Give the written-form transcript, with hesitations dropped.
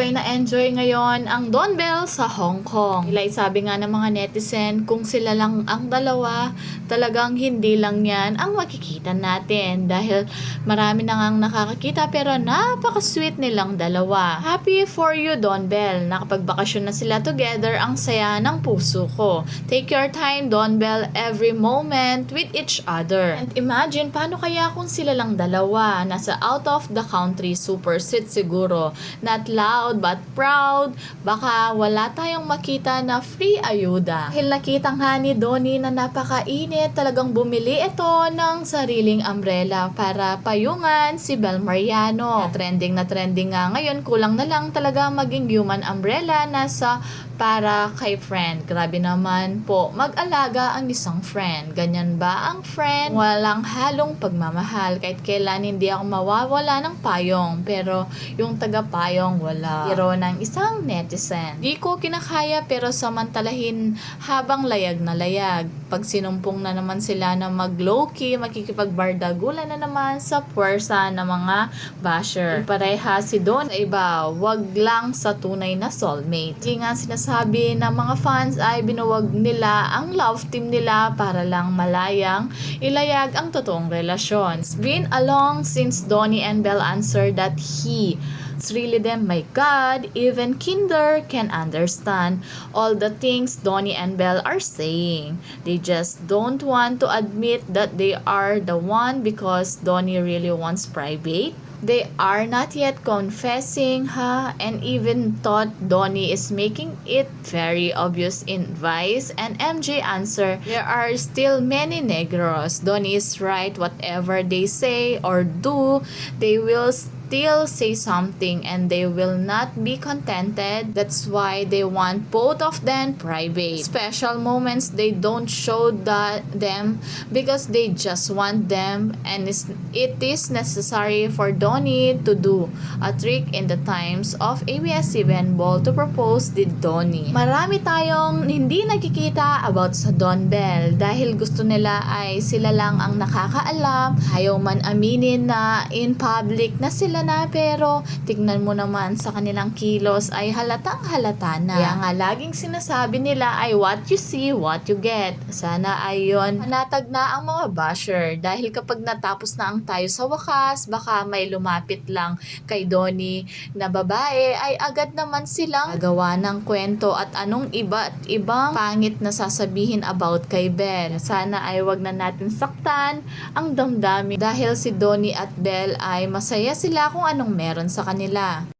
enjoy ngayon ang Don Bell sa Hong Kong. Sabi nga ng mga netizen, kung sila lang ang dalawa, talagang hindi lang yan ang makikita natin. Dahil marami na ngang nakakakita pero napaka-sweet nilang dalawa. Happy for you, Don Bell. Nakapagbakasyon na sila together, ang saya ng puso ko. Take your time, Don Bell, every moment with each other. And imagine, paano kaya kung sila lang dalawa? Nasa out of the country, super sweet siguro. Not loud but proud. Baka wala tayong makita na free ayuda. Dahil nakita nga ni Donnie na napakainit, talagang bumili ito ng sariling umbrella para payungan si Bel Mariano. Na trending nga ngayon, kulang na lang talaga maging human umbrella na sa para kay friend. Grabe naman po, mag-alaga ang isang friend. Ganyan ba ang friend? Walang halong pagmamahal. Kahit kailan hindi ako mawawala ng payong. Pero yung taga-payong wala. Hero ng isang netizen. Di ko kinakaya pero samantalahin habang layag na layag. Pag sinumpong na naman sila na mag-low-key, makikipagbardagulan na naman sa puwersa ng mga basher. Pareha si Don sa iba, wag lang sa tunay na soulmate. Hindi nga sinasabi ng mga fans ay binuwag nila ang love team nila para lang malayang ilayag ang totoong relasyon. It's been a long since Donnie and Belle answered that it's really them. My God, even Kinder can understand all the things Donnie and Belle are saying. They just don't want to admit that they are the one because Donnie really wants private. They are not yet confessing, and even thought Donnie is making it very obvious in Vice and MJ answer, there are still many negros. Donnie is right, whatever they say or do, they will still say something and they will not be contented. That's why they want both of them private. Special moments they don't show them because they just want them, and it is necessary for Donnie to do a trick in the times of ABS-CBN ball to propose the Donnie. Marami tayong hindi nakikita about sa Don Bell dahil gusto nila ay sila lang ang nakakaalam. Ayaw man aminin na in public na sila na, pero tignan mo naman sa kanilang kilos ay halatang halata na. Kaya nga laging sinasabi nila ay what you see, what you get. Sana ay yun panatag na ang mga basher dahil kapag natapos na ang tayo sa wakas, baka may lumapit lang kay Donnie na babae ay agad naman silang gagawa ng kwento at anong iba't ibang pangit na sasabihin about kay Belle. Sana ay wag na natin saktan ang damdamin dahil si Donnie at Belle ay masaya sila kung anong meron sa kanila.